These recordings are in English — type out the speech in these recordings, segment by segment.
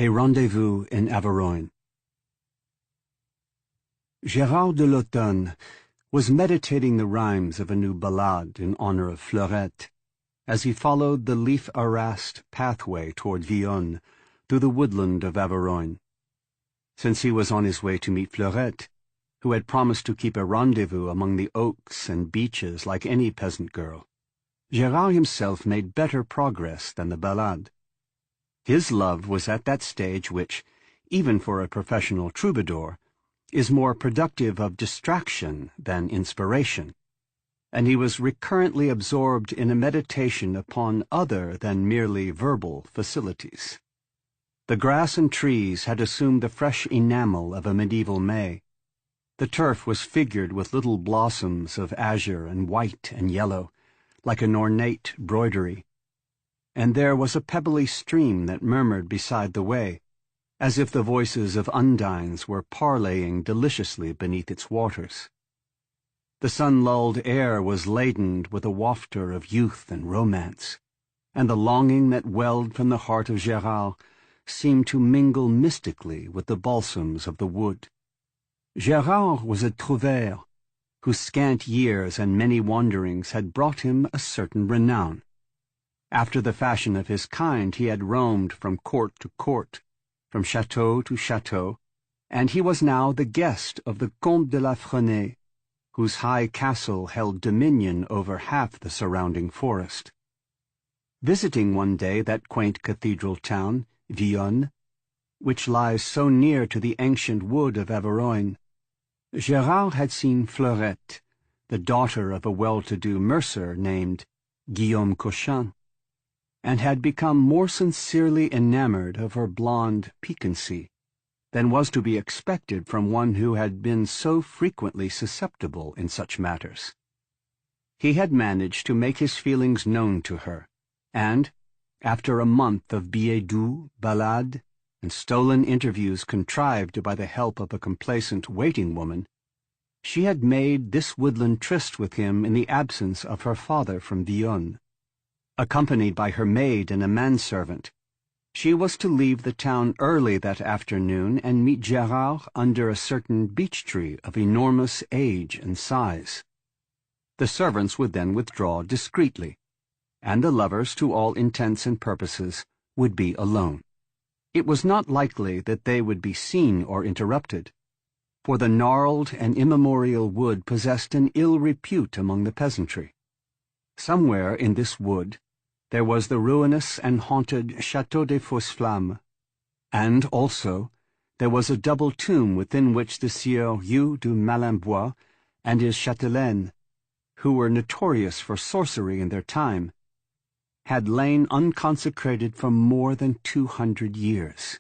A Rendezvous in Averoigne. Gérard de l'Automne was meditating the rhymes of a new ballade in honor of Fleurette, as he followed the leaf-harassed pathway toward Vionne through the woodland of Averoigne. Since he was on his way to meet Fleurette, who had promised to keep a rendezvous among the oaks and beeches like any peasant girl, Gérard himself made better progress than the ballade. His love was at that stage which, even for a professional troubadour, is more productive of distraction than inspiration, and he was recurrently absorbed in a meditation upon other than merely verbal facilities. The grass and trees had assumed the fresh enamel of a medieval May. The turf was figured with little blossoms of azure and white and yellow, like an ornate broidery, and there was a pebbly stream that murmured beside the way, as if the voices of undines were parleying deliciously beneath its waters. The sun-lulled air was laden with a wafter of youth and romance, and the longing that welled from the heart of Gérard seemed to mingle mystically with the balsams of the wood. Gérard was a trouvère, whose scant years and many wanderings had brought him a certain renown. After the fashion of his kind, he had roamed from court to court, from chateau to chateau, and he was now the guest of the Comte de la Frenay, whose high castle held dominion over half the surrounding forest. Visiting one day that quaint cathedral town, Vionne, which lies so near to the ancient wood of Averoigne, Gérard had seen Fleurette, the daughter of a well-to-do mercer named Guillaume Cochin, and had become more sincerely enamored of her blonde piquancy than was to be expected from one who had been so frequently susceptible in such matters. He had managed to make his feelings known to her, and, after a month of billets doux, ballades, and stolen interviews contrived by the help of a complacent waiting-woman, she had made this woodland tryst with him in the absence of her father from Vionne. Accompanied by her maid and a manservant, she was to leave the town early that afternoon and meet Gérard under a certain beech tree of enormous age and size. The servants would then withdraw discreetly, and the lovers, to all intents and purposes, would be alone. It was not likely that they would be seen or interrupted, for the gnarled and immemorial wood possessed an ill repute among the peasantry. Somewhere in this wood there was the ruinous and haunted Château des Fausses Flammes, and also there was a double tomb within which the Sieur Hugh de Malembois and his chatelaine, who were notorious for sorcery in their time, had lain unconsecrated for more than 200 years.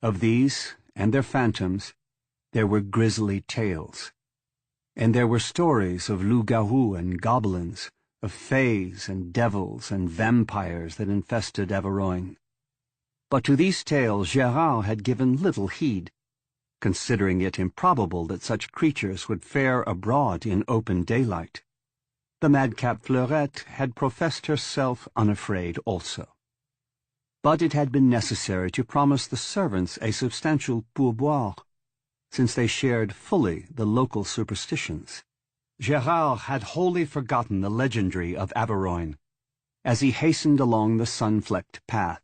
Of these and their phantoms there were grisly tales, and there were stories of loups-garous and goblins, of fays and devils and vampires that infested Averoigne. But to these tales Gérard had given little heed, considering it improbable that such creatures would fare abroad in open daylight. The madcap Fleurette had professed herself unafraid also. But it had been necessary to promise the servants a substantial pourboire, since they shared fully the local superstitions. Gérard had wholly forgotten the legendary of Averoigne as he hastened along the sun-flecked path.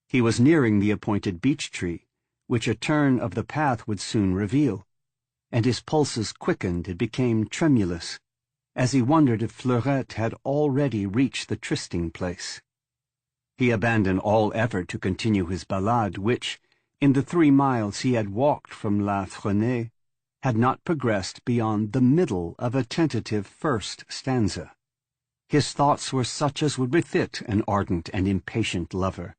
He was nearing the appointed beech tree, which a turn of the path would soon reveal, and his pulses quickened and became tremulous as he wondered if Fleurette had already reached the trysting place. He abandoned all effort to continue his ballade, which, in the 3 miles he had walked from La Frenay, had not progressed beyond the middle of a tentative first stanza. His thoughts were such as would befit an ardent and impatient lover.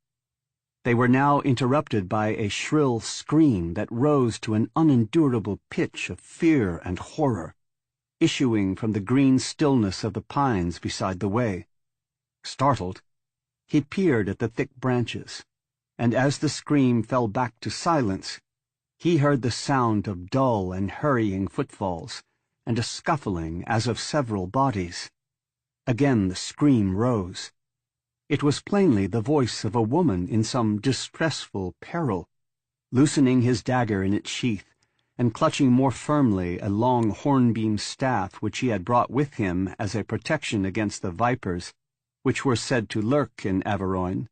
They were now interrupted by a shrill scream that rose to an unendurable pitch of fear and horror, issuing from the green stillness of the pines beside the way. Startled, he peered at the thick branches, and as the scream fell back to silence, he heard the sound of dull and hurrying footfalls, and a scuffling as of several bodies. Again the scream rose. It was plainly the voice of a woman in some distressful peril, loosening his dagger in its sheath, and clutching more firmly a long hornbeam staff which he had brought with him as a protection against the vipers which were said to lurk in Averoigne.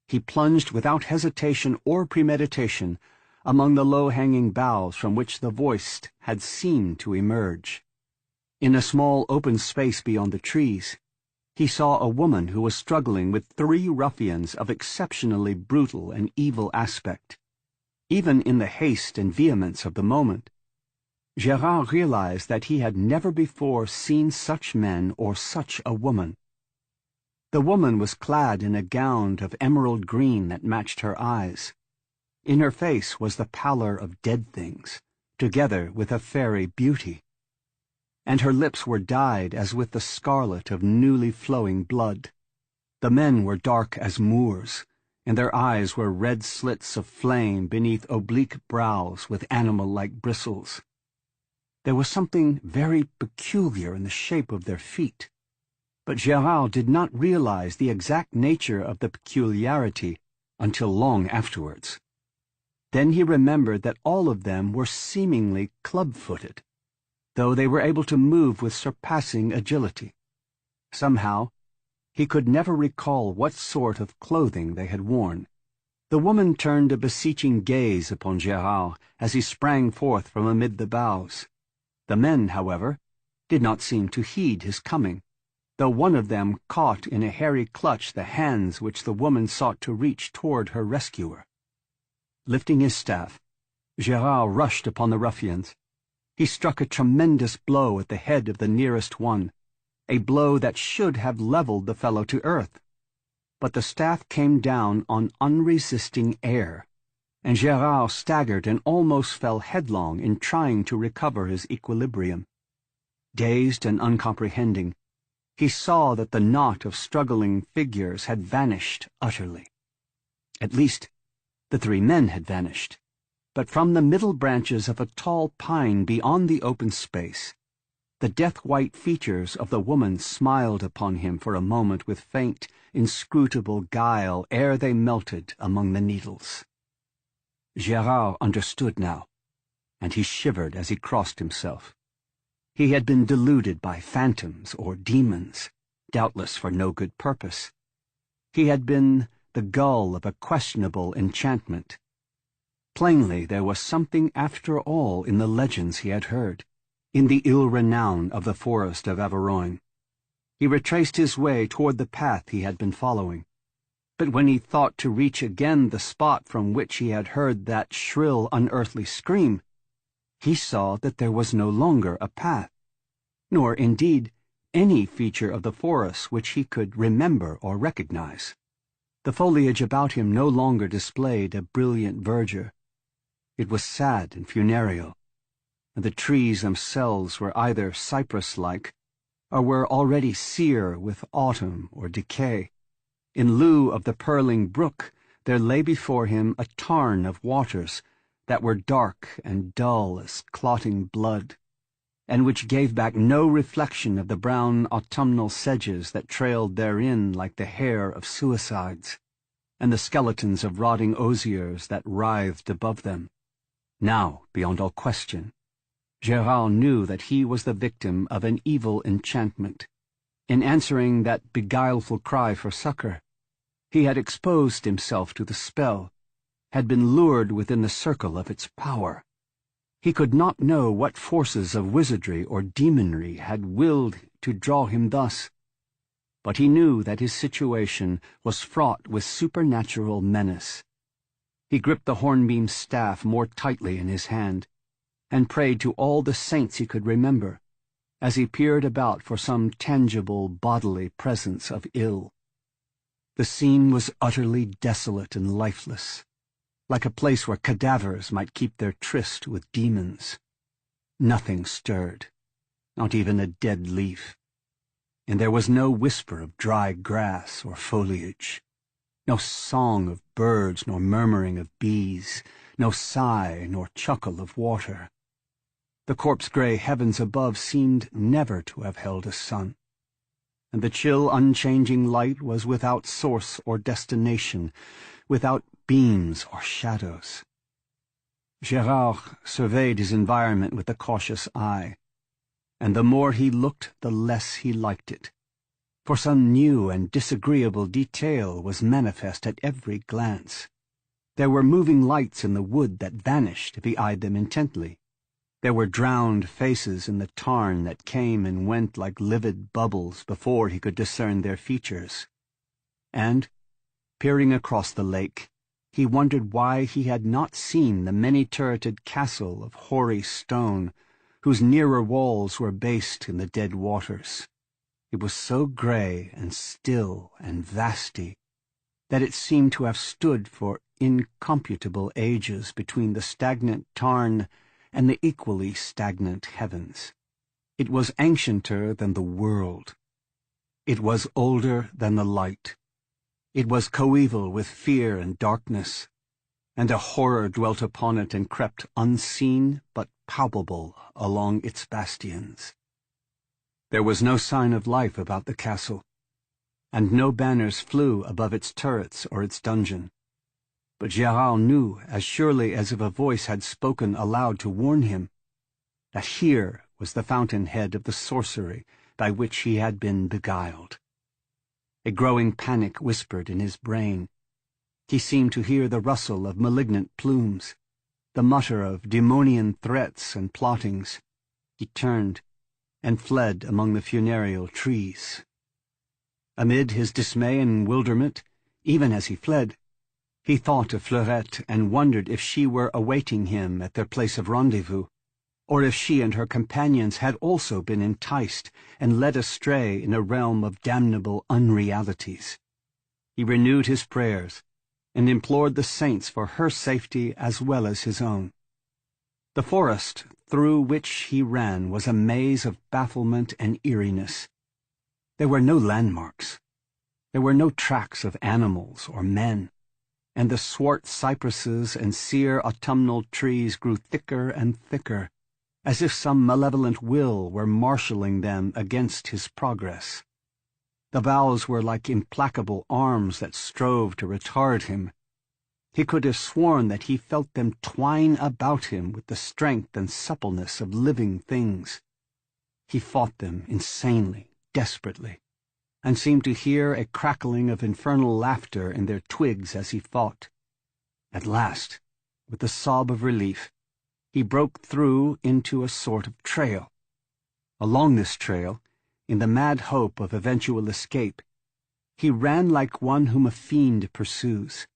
He plunged without hesitation or premeditation among the low-hanging boughs from which the voice had seemed to emerge. In a small open space beyond the trees, he saw a woman who was struggling with 3 ruffians of exceptionally brutal and evil aspect. Even in the haste and vehemence of the moment, Gérard realized that he had never before seen such men or such a woman. The woman was clad in a gown of emerald green that matched her eyes. In her face was the pallor of dead things, together with a fairy beauty. And her lips were dyed as with the scarlet of newly flowing blood. The men were dark as Moors, and their eyes were red slits of flame beneath oblique brows with animal-like bristles. There was something very peculiar in the shape of their feet, but Gérard did not realize the exact nature of the peculiarity until long afterwards. Then he remembered that all of them were seemingly club-footed, though they were able to move with surpassing agility. Somehow, he could never recall what sort of clothing they had worn. The woman turned a beseeching gaze upon Gérard as he sprang forth from amid the boughs. The men, however, did not seem to heed his coming, though one of them caught in a hairy clutch the hands which the woman sought to reach toward her rescuer. Lifting his staff, Gérard rushed upon the ruffians. He struck a tremendous blow at the head of the nearest one, a blow that should have leveled the fellow to earth. But the staff came down on unresisting air, and Gérard staggered and almost fell headlong in trying to recover his equilibrium. Dazed and uncomprehending, he saw that the knot of struggling figures had vanished utterly. At least, the 3 men had vanished, but from the middle branches of a tall pine beyond the open space, the death-white features of the woman smiled upon him for a moment with faint, inscrutable guile ere they melted among the needles. Gérard understood now, and he shivered as he crossed himself. He had been deluded by phantoms or demons, doubtless for no good purpose. He had been the gull of a questionable enchantment. Plainly there was something after all in the legends he had heard, in the ill renown of the forest of Averoigne. He retraced his way toward the path he had been following, but when he thought to reach again the spot from which he had heard that shrill, unearthly scream, he saw that there was no longer a path, nor, indeed, any feature of the forest which he could remember or recognize. The foliage about him no longer displayed a brilliant verdure. It was sad and funereal, and the trees themselves were either cypress-like, or were already sere with autumn or decay. In lieu of the purling brook, there lay before him a tarn of waters that were dark and dull as clotting blood, and which gave back no reflection of the brown autumnal sedges that trailed therein like the hair of suicides, and the skeletons of rotting osiers that writhed above them. Now, beyond all question, Gérard knew that he was the victim of an evil enchantment. In answering that beguileful cry for succor, he had exposed himself to the spell, had been lured within the circle of its power. He could not know what forces of wizardry or demonry had willed to draw him thus, but he knew that his situation was fraught with supernatural menace. He gripped the hornbeam staff more tightly in his hand, and prayed to all the saints he could remember, as he peered about for some tangible bodily presence of ill. The scene was utterly desolate and lifeless, like a place where cadavers might keep their tryst with demons. Nothing stirred, not even a dead leaf, and there was no whisper of dry grass or foliage, no song of birds nor murmuring of bees, no sigh nor chuckle of water. The corpse-gray heavens above seemed never to have held a sun. and the chill, unchanging light was without source or destination, without beams or shadows. Gérard surveyed his environment with a cautious eye, and the more he looked, the less he liked it, for some new and disagreeable detail was manifest at every glance. There were moving lights in the wood that vanished if he eyed them intently. There were drowned faces in the tarn that came and went like livid bubbles before he could discern their features. And, peering across the lake, he wondered why he had not seen the many-turreted castle of hoary stone, whose nearer walls were based in the dead waters. It was so grey and still and vasty that it seemed to have stood for incomputable ages between the stagnant tarn and the equally stagnant heavens. It was ancienter than the world. It was older than the light. It was coeval with fear and darkness, and a horror dwelt upon it and crept unseen but palpable along its bastions. There was no sign of life about the castle, and no banners flew above its turrets or its dungeon. But Gérard knew, as surely as if a voice had spoken aloud to warn him, that here was the fountainhead of the sorcery by which he had been beguiled. A growing panic whispered in his brain. He seemed to hear the rustle of malignant plumes, the mutter of demonian threats and plottings. He turned and fled among the funereal trees. Amid his dismay and bewilderment, even as he fled, he thought of Fleurette and wondered if she were awaiting him at their place of rendezvous, or if she and her companions had also been enticed and led astray in a realm of damnable unrealities. He renewed his prayers and implored the saints for her safety as well as his own. The forest through which he ran was a maze of bafflement and eeriness. There were no landmarks. There were no tracks of animals or men, and the swart cypresses and sere autumnal trees grew thicker and thicker, as if some malevolent will were marshalling them against his progress. The boughs were like implacable arms that strove to retard him. He could have sworn that he felt them twine about him with the strength and suppleness of living things. He fought them insanely, desperately, and seemed to hear a crackling of infernal laughter in their twigs as he fought. At last, with a sob of relief, he broke through into a sort of trail. Along this trail, in the mad hope of eventual escape, he ran like one whom a fiend pursues,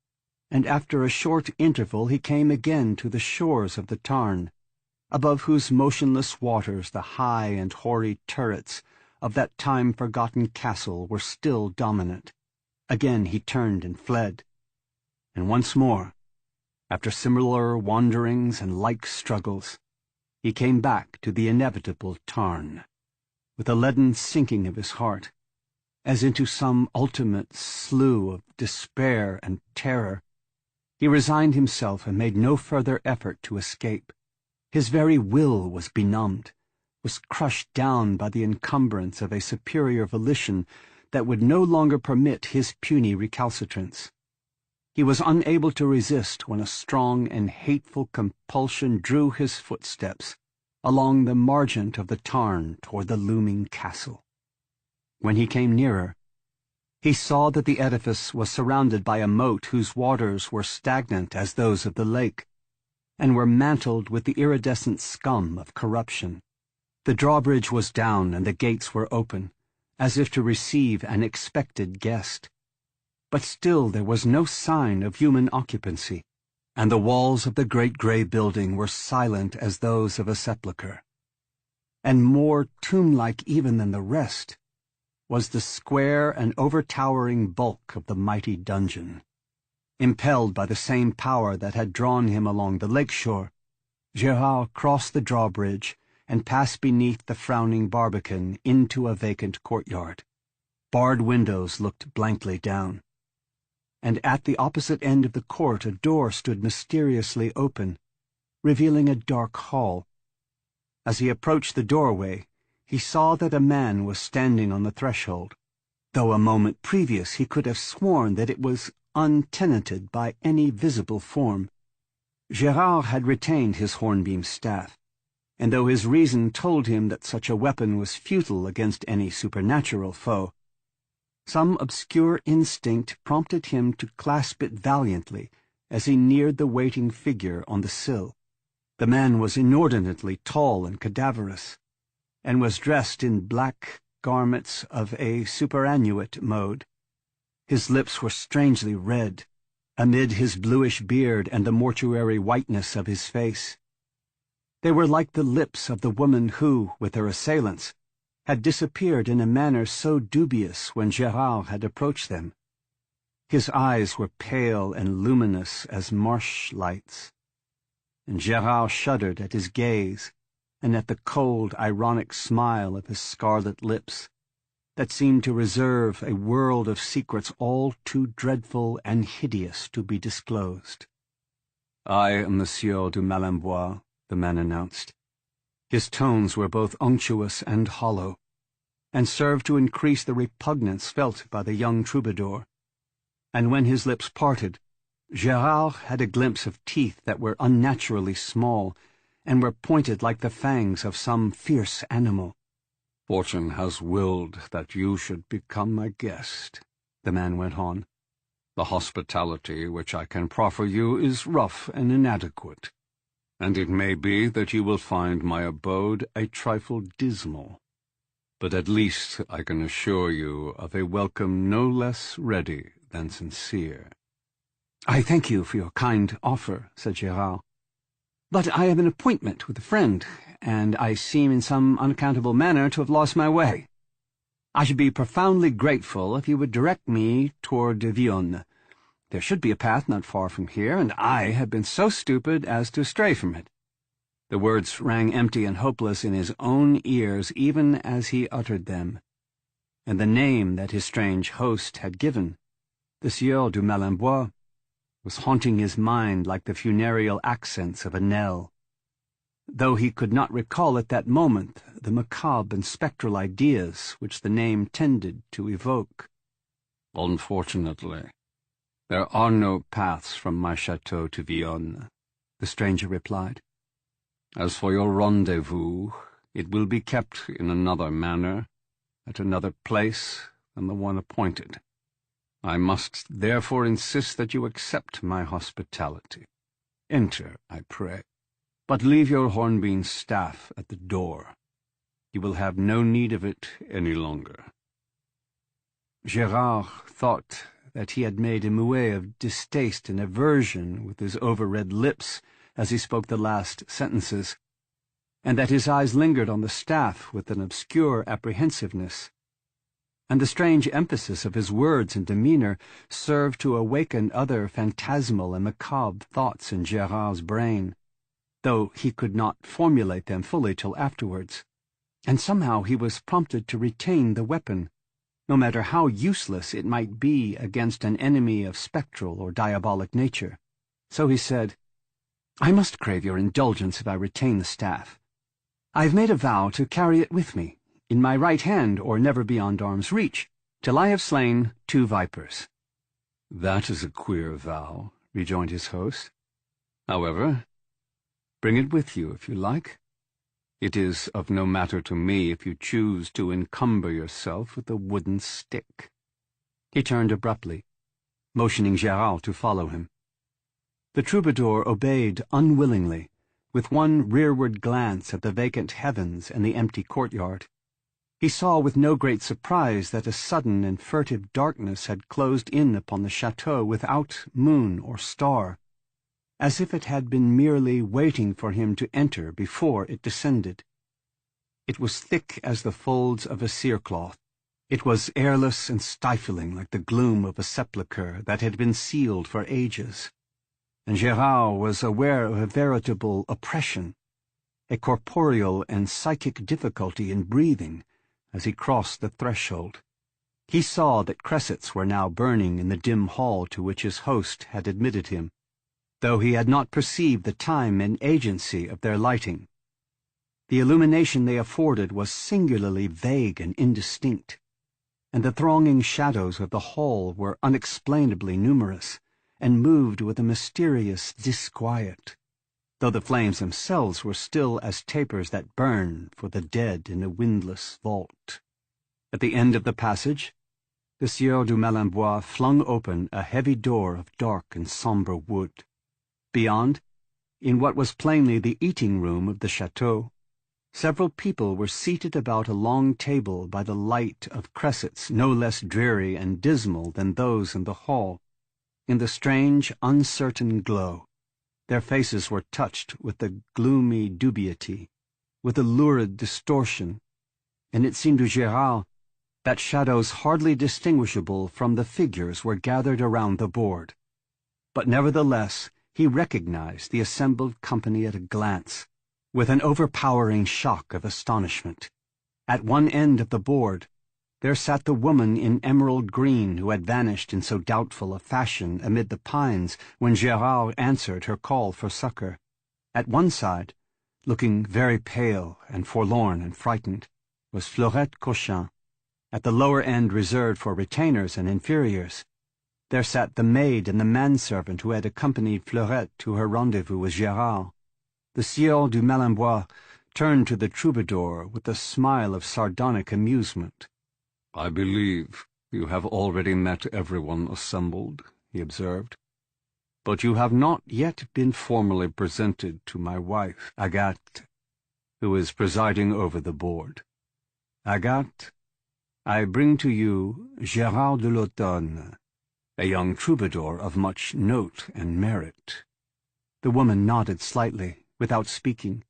and after a short interval he came again to the shores of the tarn, above whose motionless waters the high and hoary turrets of that time-forgotten castle were still dominant. Again he turned and fled, and once more, after similar wanderings and like struggles, he came back to the inevitable tarn, with a leaden sinking of his heart, as into some ultimate slough of despair and terror. He resigned himself and made no further effort to escape. His very will was benumbed, was crushed down by the encumbrance of a superior volition that would no longer permit his puny recalcitrance. He was unable to resist when a strong and hateful compulsion drew his footsteps along the margent of the tarn toward the looming castle. When he came nearer, he saw that the edifice was surrounded by a moat whose waters were stagnant as those of the lake, and were mantled with the iridescent scum of corruption. The drawbridge was down and the gates were open, as if to receive an expected guest. But still there was no sign of human occupancy, and the walls of the great grey building were silent as those of a sepulchre. And more tomb-like even than the rest was the square and overtowering bulk of the mighty dungeon. Impelled by the same power that had drawn him along the lake-shore, Gérard crossed the drawbridge and passed beneath the frowning barbican into a vacant courtyard. Barred windows looked blankly down, and at the opposite end of the court a door stood mysteriously open, revealing a dark hall. As he approached the doorway, he saw that a man was standing on the threshold, though a moment previous he could have sworn that it was untenanted by any visible form. Gérard had retained his hornbeam staff, and though his reason told him that such a weapon was futile against any supernatural foe, some obscure instinct prompted him to clasp it valiantly as he neared the waiting figure on the sill. The man was inordinately tall and cadaverous, and was dressed in black garments of a superannuate mode. His lips were strangely red, amid his bluish beard and the mortuary whiteness of his face. They were like the lips of the woman who, with her assailants, had disappeared in a manner so dubious when Gérard had approached them. His eyes were pale and luminous as marsh lights, and Gérard shuddered at his gaze and at the cold, ironic smile of his scarlet lips that seemed to reserve a world of secrets all too dreadful and hideous to be disclosed. "I am Monsieur de Malembois," the man announced. His tones were both unctuous and hollow, and served to increase the repugnance felt by the young troubadour. And when his lips parted, Gérard had a glimpse of teeth that were unnaturally small, and were pointed like the fangs of some fierce animal. "Fortune has willed that you should become my guest," the man went on. "The hospitality which I can proffer you is rough and inadequate, and it may be that you will find my abode a trifle dismal. But at least I can assure you of a welcome no less ready than sincere." "I thank you for your kind offer," said Gérard. "But I have an appointment with a friend, and I seem in some unaccountable manner to have lost my way. I should be profoundly grateful if you would direct me toward Vionne. There should be a path not far from here, and I have been so stupid as to stray from it." The words rang empty and hopeless in his own ears even as he uttered them, and the name that his strange host had given, the Sieur de Malembois, was haunting his mind like the funereal accents of a knell, though he could not recall at that moment the macabre and spectral ideas which the name tended to evoke. "Unfortunately, there are no paths from my chateau to Vionne," the stranger replied. "As for your rendezvous, it will be kept in another manner, at another place than the one appointed. I must therefore insist that you accept my hospitality. Enter, I pray, but leave your hornbeam staff at the door. You will have no need of it any longer." Gérard thought that he had made a moue of distaste and aversion with his over-red lips as he spoke the last sentences, and that his eyes lingered on the staff with an obscure apprehensiveness. And the strange emphasis of his words and demeanor served to awaken other phantasmal and macabre thoughts in Gérard's brain, though he could not formulate them fully till afterwards, and somehow he was prompted to retain the weapon, no matter how useless it might be against an enemy of spectral or diabolic nature. So he said, "I must crave your indulgence if I retain the staff. I have made a vow to carry it with me, in my right hand or never beyond arm's reach, till I have slain 2 vipers." "That is a queer vow," rejoined his host. "However, bring it with you if you like. It is of no matter to me if you choose to encumber yourself with a wooden stick." He turned abruptly, motioning Gérard to follow him. The troubadour obeyed unwillingly, with one rearward glance at the vacant heavens and the empty courtyard. He saw with no great surprise that a sudden and furtive darkness had closed in upon the chateau without moon or star, as if it had been merely waiting for him to enter before it descended. It was thick as the folds of a cerecloth. It was airless and stifling like the gloom of a sepulchre that had been sealed for ages, and Gérard was aware of a veritable oppression, a corporeal and psychic difficulty in breathing, as he crossed the threshold. He saw that cressets were now burning in the dim hall to which his host had admitted him, though he had not perceived the time and agency of their lighting. The illumination they afforded was singularly vague and indistinct, and the thronging shadows of the hall were unexplainably numerous, and moved with a mysterious disquiet, though the flames themselves were still as tapers that burn for the dead in a windless vault. At the end of the passage, the Sieur du Malembois flung open a heavy door of dark and sombre wood. Beyond, in what was plainly the eating-room of the chateau, several people were seated about a long table by the light of cressets no less dreary and dismal than those in the hall. In the strange, uncertain glow, their faces were touched with the gloomy dubiety, with the lurid distortion, and it seemed to Gérard that shadows hardly distinguishable from the figures were gathered around the board. But nevertheless he recognized the assembled company at a glance, with an overpowering shock of astonishment. At one end of the board there sat the woman in emerald green who had vanished in so doubtful a fashion amid the pines when Gérard answered her call for succor. At one side, looking very pale and forlorn and frightened, was Fleurette Cochin. At the lower end, reserved for retainers and inferiors, there sat the maid and the manservant who had accompanied Fleurette to her rendezvous with Gérard. The Sieur du Malembois turned to the troubadour with a smile of sardonic amusement. "I believe you have already met everyone assembled," he observed. "But you have not yet been formally presented to my wife, Agathe, who is presiding over the board. Agathe, I bring to you Gérard de l'Automne, a young troubadour of much note and merit." The woman nodded slightly, without speaking,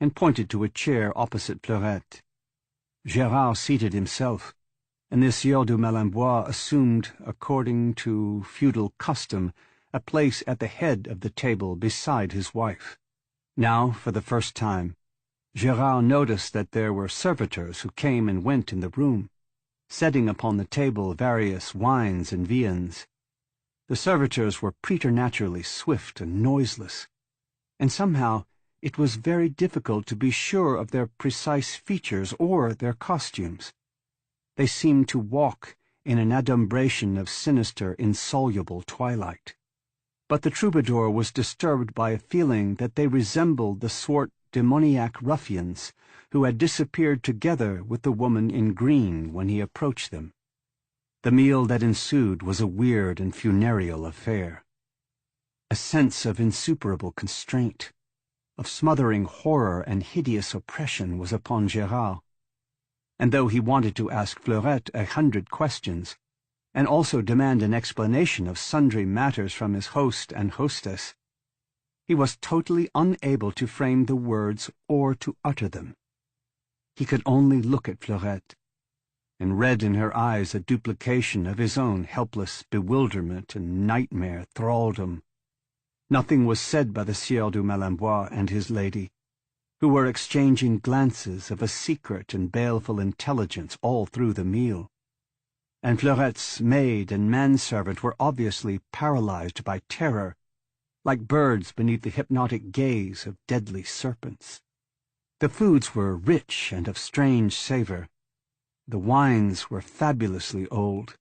and pointed to a chair opposite Fleurette. Gérard seated himself, and the Sieur du Malembois assumed, according to feudal custom, a place at the head of the table beside his wife. Now, for the first time, Gérard noticed that there were servitors who came and went in the room, setting upon the table various wines and viands. The servitors were preternaturally swift and noiseless, and somehow it was very difficult to be sure of their precise features or their costumes. They seemed to walk in an adumbration of sinister, insoluble twilight. But the troubadour was disturbed by a feeling that they resembled the swart demoniac ruffians who had disappeared together with the woman in green when he approached them. The meal that ensued was a weird and funereal affair. A sense of insuperable constraint, of smothering horror and hideous oppression was upon Gérard, and though he wanted to ask Fleurette 100 questions, and also demand an explanation of sundry matters from his host and hostess, he was totally unable to frame the words or to utter them. He could only look at Fleurette, and read in her eyes a duplication of his own helpless bewilderment and nightmare thraldom. Nothing was said by the Sieur du Malembois and his lady, who were exchanging glances of a secret and baleful intelligence all through the meal, and Fleurette's maid and manservant were obviously paralyzed by terror, like birds beneath the hypnotic gaze of deadly serpents. The foods were rich and of strange savor. The wines were fabulously old,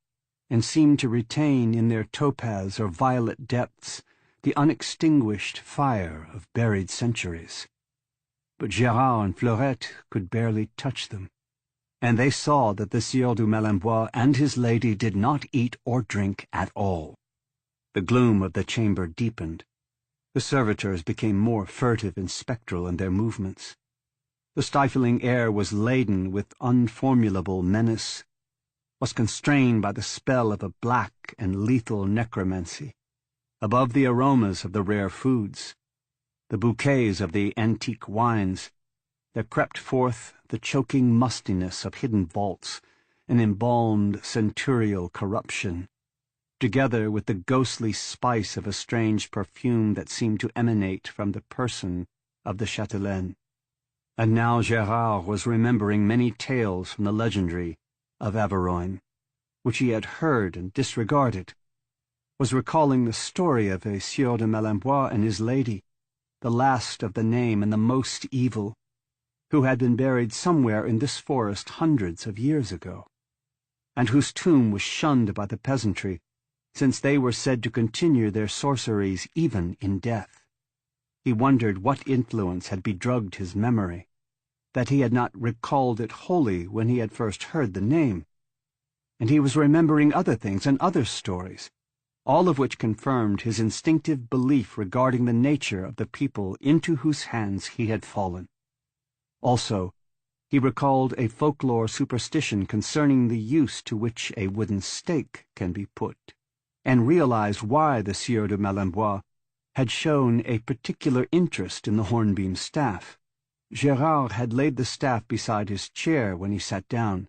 and seemed to retain in their topaz or violet depths the unextinguished fire of buried centuries. But Gérard and Fleurette could barely touch them, and they saw that the Sieur du Malembois and his lady did not eat or drink at all. The gloom of the chamber deepened. The servitors became more furtive and spectral in their movements. The stifling air was laden with unformulable menace, was constrained by the spell of a black and lethal necromancy. Above the aromas of the rare foods, the bouquets of the antique wines, there crept forth the choking mustiness of hidden vaults, an embalmed centurial corruption, together with the ghostly spice of a strange perfume that seemed to emanate from the person of the chatelaine. And now Gérard was remembering many tales from the legendary of Averoigne, which he had heard and disregarded, was recalling the story of a Sieur de Malembois and his lady, the last of the name and the most evil, who had been buried somewhere in this forest hundreds of years ago. and whose tomb was shunned by the peasantry, since they were said to continue their sorceries even in death. He wondered what influence had bedrugged his memory, that he had not recalled it wholly when he had first heard the name. And he was remembering other things and other stories, all of which confirmed his instinctive belief regarding the nature of the people into whose hands he had fallen. Also, he recalled a folklore superstition concerning the use to which a wooden stake can be put, and realized why the Sieur de Malembois had shown a particular interest in the hornbeam staff. Gérard had laid the staff beside his chair when he sat down,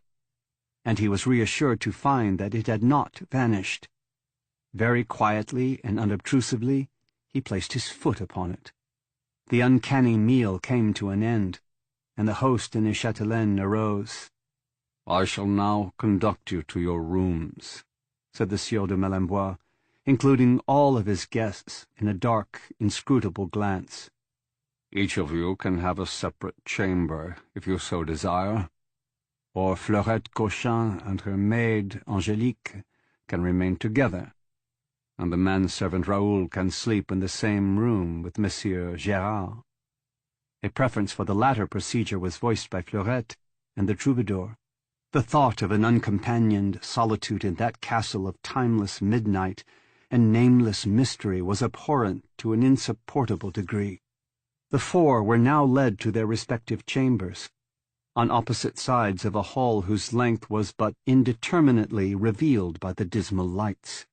and he was reassured to find that it had not vanished. Very quietly and unobtrusively, he placed his foot upon it. The uncanny meal came to an end, and the host and his chatelaine arose. "I shall now conduct you to your rooms," said the Sieur de Malembois, including all of his guests in a dark, inscrutable glance. "Each of you can have a separate chamber, if you so desire, or Fleurette Cochin and her maid, Angélique, can remain together, and the manservant Raoul can sleep in the same room with Monsieur Gérard." A preference for the latter procedure was voiced by Fleurette and the troubadour. The thought of an uncompanioned solitude in that castle of timeless midnight and nameless mystery was abhorrent to an insupportable degree. The four were now led to their respective chambers, on opposite sides of a hall whose length was but indeterminately revealed by the dismal lights.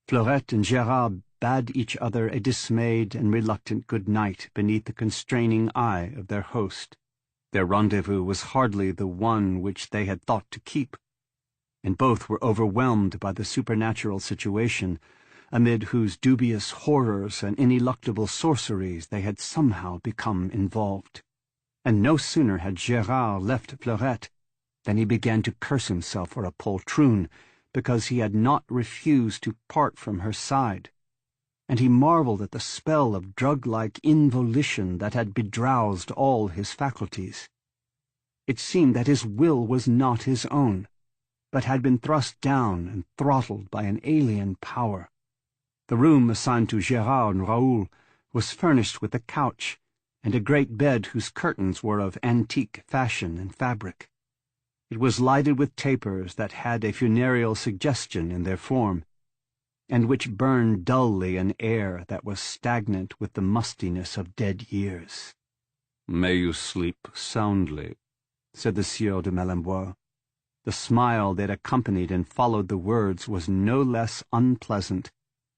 Fleurette and Gérard bade each other a dismayed and reluctant good night beneath the constraining eye of their host. Their rendezvous was hardly the one which they had thought to keep, and both were overwhelmed by the supernatural situation, amid whose dubious horrors and ineluctable sorceries they had somehow become involved. And no sooner had Gérard left Fleurette than he began to curse himself for a poltroon, because he had not refused to part from her side, and he marveled at the spell of drug-like involition that had bedrowsed all his faculties. It seemed that his will was not his own, but had been thrust down and throttled by an alien power. The room assigned to Gérard and Raoul was furnished with a couch and a great bed whose curtains were of antique fashion and fabric. It was lighted with tapers that had a funereal suggestion in their form, and which burned dully an air that was stagnant with the mustiness of dead years. "May you sleep soundly," said the Sieur de Malembois. The smile that accompanied and followed the words was no less unpleasant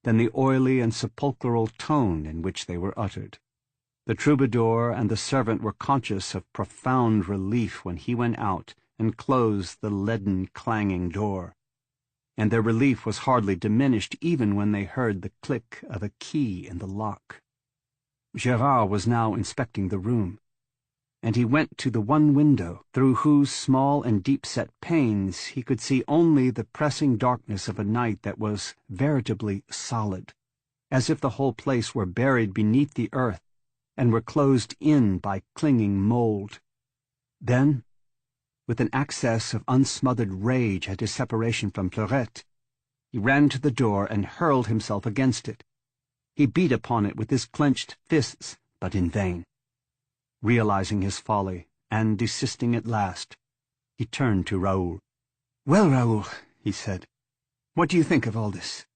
than the oily and sepulchral tone in which they were uttered. The troubadour and the servant were conscious of profound relief when he went out and closed the leaden clanging door, and their relief was hardly diminished even when they heard the click of a key in the lock. Gérard was now inspecting the room, and he went to the one window, through whose small and deep-set panes he could see only the pressing darkness of a night that was veritably solid, as if the whole place were buried beneath the earth and were closed in by clinging mold. Then, with an access of unsmothered rage at his separation from Fleurette, he ran to the door and hurled himself against it. He beat upon it with his clenched fists, but in vain. Realizing his folly, and desisting at last, he turned to Raoul. "Well, Raoul," he said, "what do you think of all this?"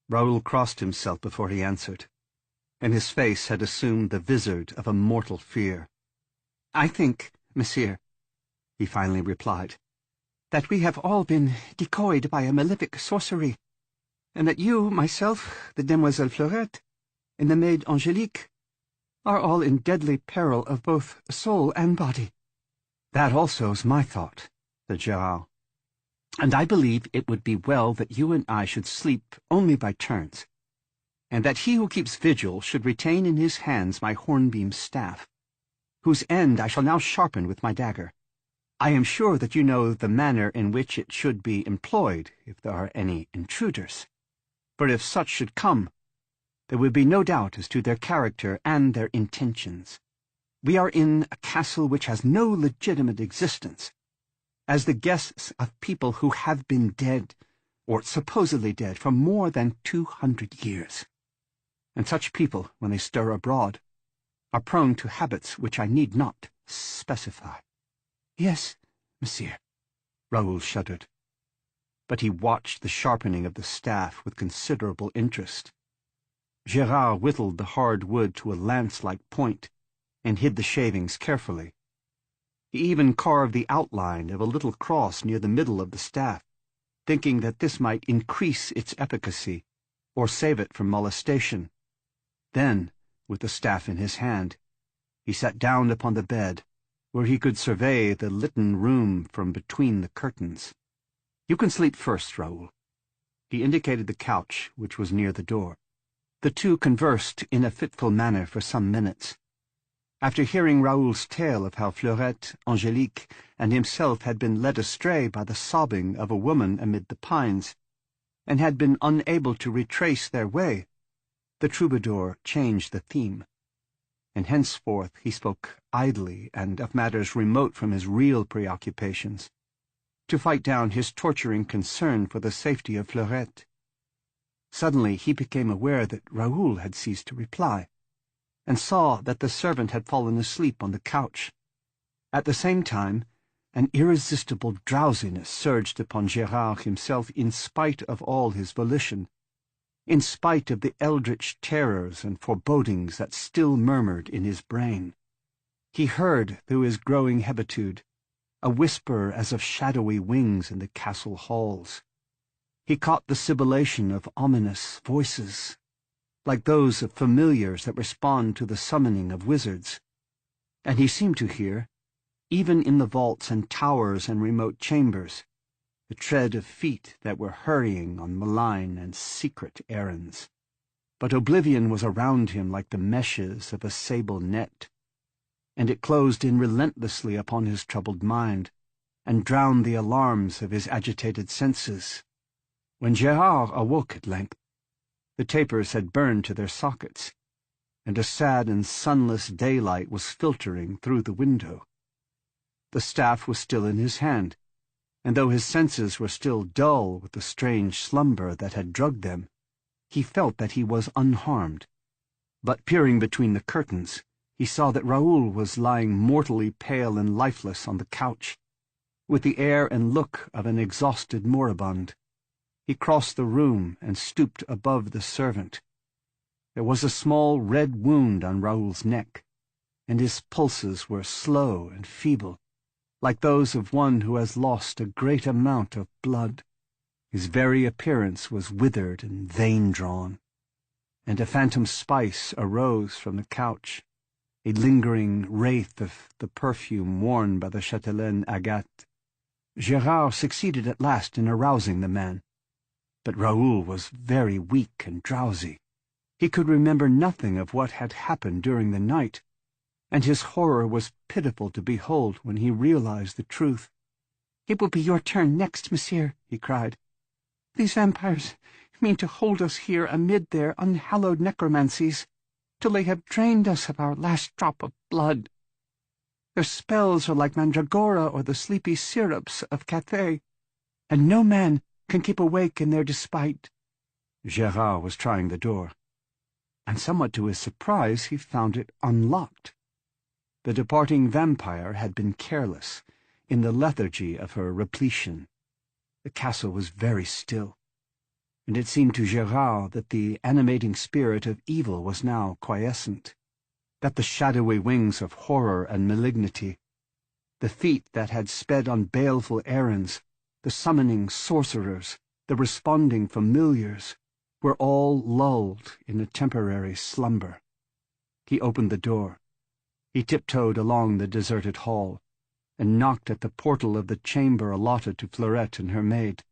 Raoul crossed himself before he answered, and his face had assumed the vizard of a mortal fear. "I think, monsieur," he finally replied, "that we have all been decoyed by a malefic sorcery, and that you, myself, the Demoiselle Fleurette, and the maid Angélique are all in deadly peril of both soul and body." "That also is my thought," said Gérard, "and I believe it would be well that you and I should sleep only by turns, and that he who keeps vigil should retain in his hands my hornbeam staff, whose end I shall now sharpen with my dagger. I am sure that you know the manner in which it should be employed if there are any intruders, for if such should come, there would be no doubt as to their character and their intentions. We are in a castle which has no legitimate existence, as the guests of people who have been dead, or supposedly dead, for more than 200 years. And such people, when they stir abroad, are prone to habits which I need not specify. Yes, monsieur, Raoul shuddered. But he watched the sharpening of the staff with considerable interest. Gérard whittled the hard wood to a lance-like point and hid the shavings carefully. He even carved the outline of a little cross near the middle of the staff, thinking that this might increase its efficacy or save it from molestation. Then, with the staff in his hand, he sat down upon the bed, where he could survey the litten room from between the curtains. "You can sleep first, Raoul." He indicated the couch, which was near the door. The two conversed in a fitful manner for some minutes. After hearing Raoul's tale of how Fleurette, Angélique, and himself had been led astray by the sobbing of a woman amid the pines, and had been unable to retrace their way, the troubadour changed the theme, and henceforth he spoke idly and of matters remote from his real preoccupations, to fight down his torturing concern for the safety of Fleurette. Suddenly he became aware that Raoul had ceased to reply, and saw that the servant had fallen asleep on the couch. At the same time, an irresistible drowsiness surged upon Gérard himself in spite of all his volition, in spite of the eldritch terrors and forebodings that still murmured in his brain. He heard, through his growing hebetude, a whisper as of shadowy wings in the castle halls. He caught the sibilation of ominous voices, like those of familiars that respond to the summoning of wizards, and he seemed to hear, even in the vaults and towers and remote chambers, the tread of feet that were hurrying on malign and secret errands. But oblivion was around him like the meshes of a sable net, and it closed in relentlessly upon his troubled mind, and drowned the alarms of his agitated senses. When Gérard awoke at length, the tapers had burned to their sockets, and a sad and sunless daylight was filtering through the window. The staff was still in his hand, and though his senses were still dull with the strange slumber that had drugged them, he felt that he was unharmed. But peering between the curtains, he saw that Raoul was lying mortally pale and lifeless on the couch, with the air and look of an exhausted moribund. He crossed the room and stooped above the servant. There was a small red wound on Raoul's neck, and his pulses were slow and feeble, like those of one who has lost a great amount of blood. His very appearance was withered and vein-drawn, and a phantom spice arose from the couch, a lingering wraith of the perfume worn by the chatelaine Agathe. Gérard succeeded at last in arousing the man, but Raoul was very weak and drowsy. He could remember nothing of what had happened during the night, and his horror was pitiful to behold when he realized the truth. "It will be your turn next, monsieur," he cried. "These vampires mean to hold us here amid their unhallowed necromancies, till they have drained us of our last drop of blood. Their spells are like mandragora or the sleepy syrups of Cathay, and no man can keep awake in their despite." Gérard was trying the door, and somewhat to his surprise he found it unlocked. The departing vampire had been careless in the lethargy of her repletion. The castle was very still, and it seemed to Gérard that the animating spirit of evil was now quiescent, that the shadowy wings of horror and malignity, the feet that had sped on baleful errands, the summoning sorcerers, the responding familiars, were all lulled in a temporary slumber. He opened the door. He tiptoed along the deserted hall, and knocked at the portal of the chamber allotted to Fleurette and her maid.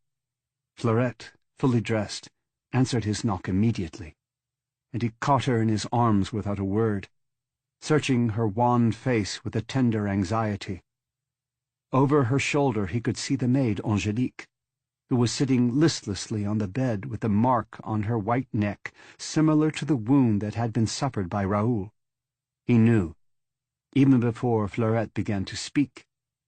Fleurette, fully dressed, answered his knock immediately, and he caught her in his arms without a word, searching her wan face with a tender anxiety. Over her shoulder he could see the maid Angélique, who was sitting listlessly on the bed with a mark on her white neck similar to the wound that had been suffered by Raoul. He knew, even before Fleurette began to speak,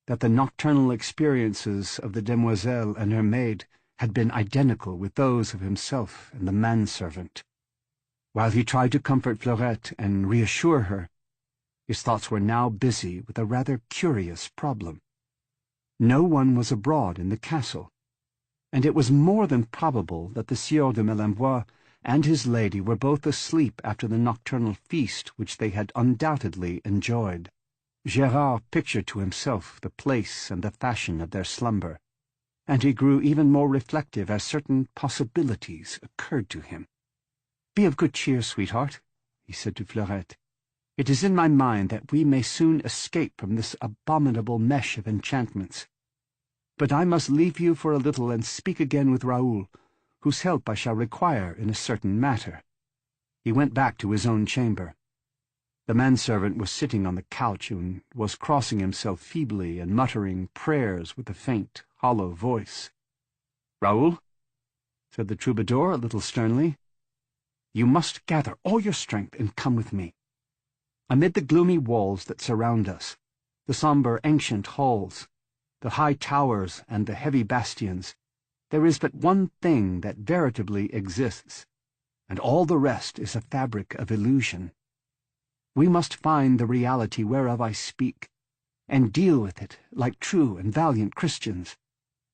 that the nocturnal experiences of the demoiselle and her maid had been identical with those of himself and the manservant. While he tried to comfort Fleurette and reassure her, his thoughts were now busy with a rather curious problem. No one was abroad in the castle, and it was more than probable that the Sieur de Malembois and his lady were both asleep after the nocturnal feast which they had undoubtedly enjoyed. Gérard pictured to himself the place and the fashion of their slumber, and he grew even more reflective as certain possibilities occurred to him. "Be of good cheer, sweetheart," he said to Fleurette. "It is in my mind that we may soon escape from this abominable mesh of enchantments. But I must leave you for a little and speak again with Raoul, whose help I shall require in a certain matter." He went back to his own chamber. The manservant was sitting on the couch and was crossing himself feebly and muttering prayers with a faint, hollow voice. "Raoul," said the troubadour a little sternly, "you must gather all your strength and come with me. Amid the gloomy walls that surround us, the sombre ancient halls, the high towers and the heavy bastions, there is but one thing that veritably exists, and all the rest is a fabric of illusion. We must find the reality whereof I speak, and deal with it like true and valiant Christians.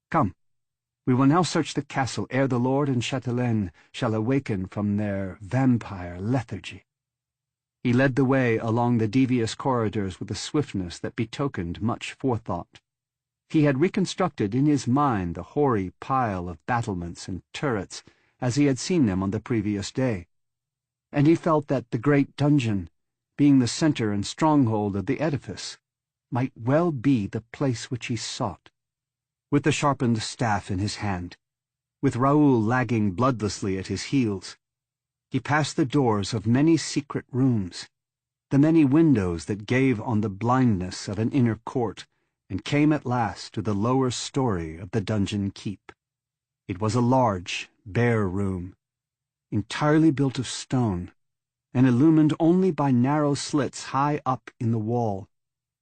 Come, we will now search the castle ere the lord and chatelaine shall awaken from their vampire lethargy." He led the way along the devious corridors with a swiftness that betokened much forethought. He had reconstructed in his mind the hoary pile of battlements and turrets as he had seen them on the previous day, and he felt that the great dungeon, being the centre and stronghold of the edifice, might well be the place which he sought. With the sharpened staff in his hand, with Raoul lagging bloodlessly at his heels, he passed the doors of many secret rooms, the many windows that gave on the blindness of an inner court, and came at last to the lower story of the dungeon keep. It was a large, bare room, entirely built of stone, and illumined only by narrow slits high up in the wall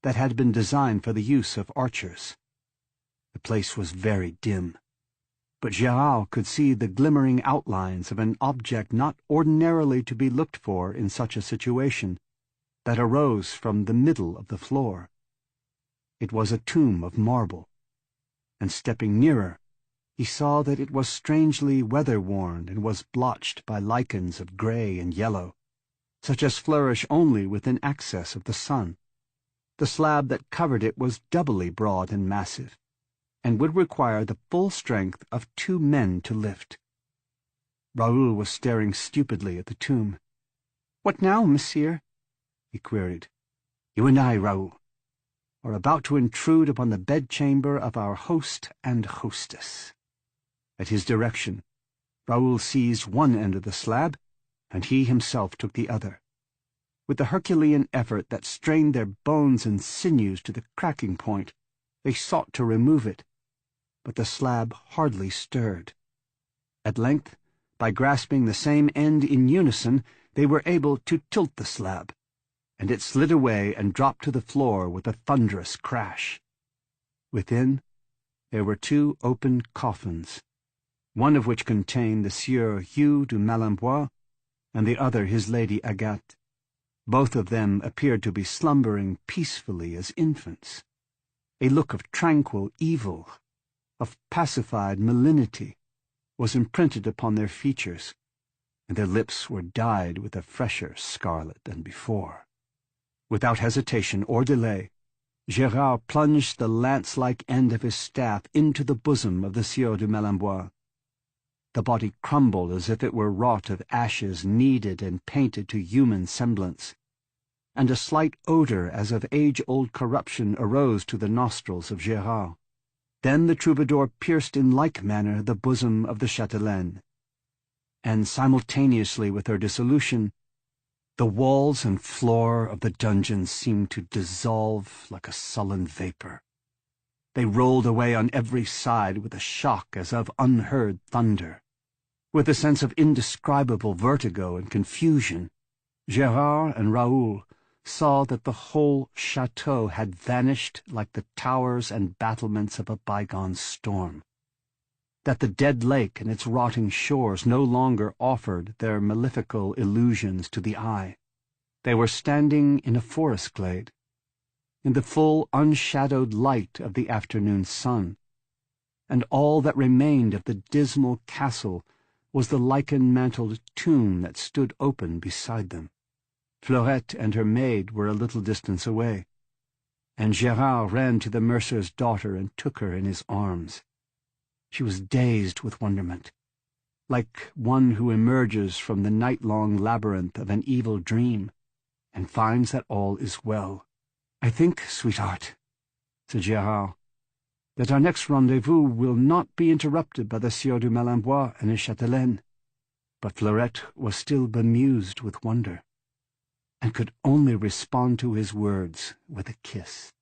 that had been designed for the use of archers. The place was very dim, but Gérard could see the glimmering outlines of an object not ordinarily to be looked for in such a situation, that arose from the middle of the floor. It was a tomb of marble, and stepping nearer, he saw that it was strangely weather-worn and was blotched by lichens of grey and yellow, such as flourish only within access of the sun. The slab that covered it was doubly broad and massive, and would require the full strength of 2 men to lift. Raoul was staring stupidly at the tomb. "What now, monsieur?" he queried. "You and I, Raoul, are about to intrude upon the bedchamber of our host and hostess." At his direction, Raoul seized one end of the slab, and he himself took the other. With a Herculean effort that strained their bones and sinews to the cracking point, they sought to remove it, but the slab hardly stirred. At length, by grasping the same end in unison, they were able to tilt the slab, and it slid away and dropped to the floor with a thunderous crash. Within, there were 2 open coffins, one of which contained the Sieur Hugh de Malembois, and the other his lady Agathe. Both of them appeared to be slumbering peacefully as infants. A look of tranquil evil, of pacified malignity, was imprinted upon their features, and their lips were dyed with a fresher scarlet than before. Without hesitation or delay, Gérard plunged the lance-like end of his staff into the bosom of the Sieur de Malembois. The body crumbled as if it were wrought of ashes kneaded and painted to human semblance, and a slight odour as of age-old corruption arose to the nostrils of Gérard. Then the troubadour pierced in like manner the bosom of the chatelaine, and simultaneously with her dissolution, the walls and floor of the dungeon seemed to dissolve like a sullen vapour. They rolled away on every side with a shock as of unheard thunder. With a sense of indescribable vertigo and confusion, Gérard and Raoul saw that the whole chateau had vanished like the towers and battlements of a bygone storm, that the dead lake and its rotting shores no longer offered their malefical illusions to the eye. They were standing in a forest glade, in the full unshadowed light of the afternoon sun, and all that remained of the dismal castle was the lichen-mantled tomb that stood open beside them. Fleurette and her maid were a little distance away, and Gérard ran to the mercer's daughter and took her in his arms. She was dazed with wonderment, like one who emerges from the night-long labyrinth of an evil dream and finds that all is well. "I think, sweetheart," said Gérard, "that our next rendezvous will not be interrupted by the Sieur de Malembois and his chatelaine." But Fleurette was still bemused with wonder, and could only respond to his words with a kiss.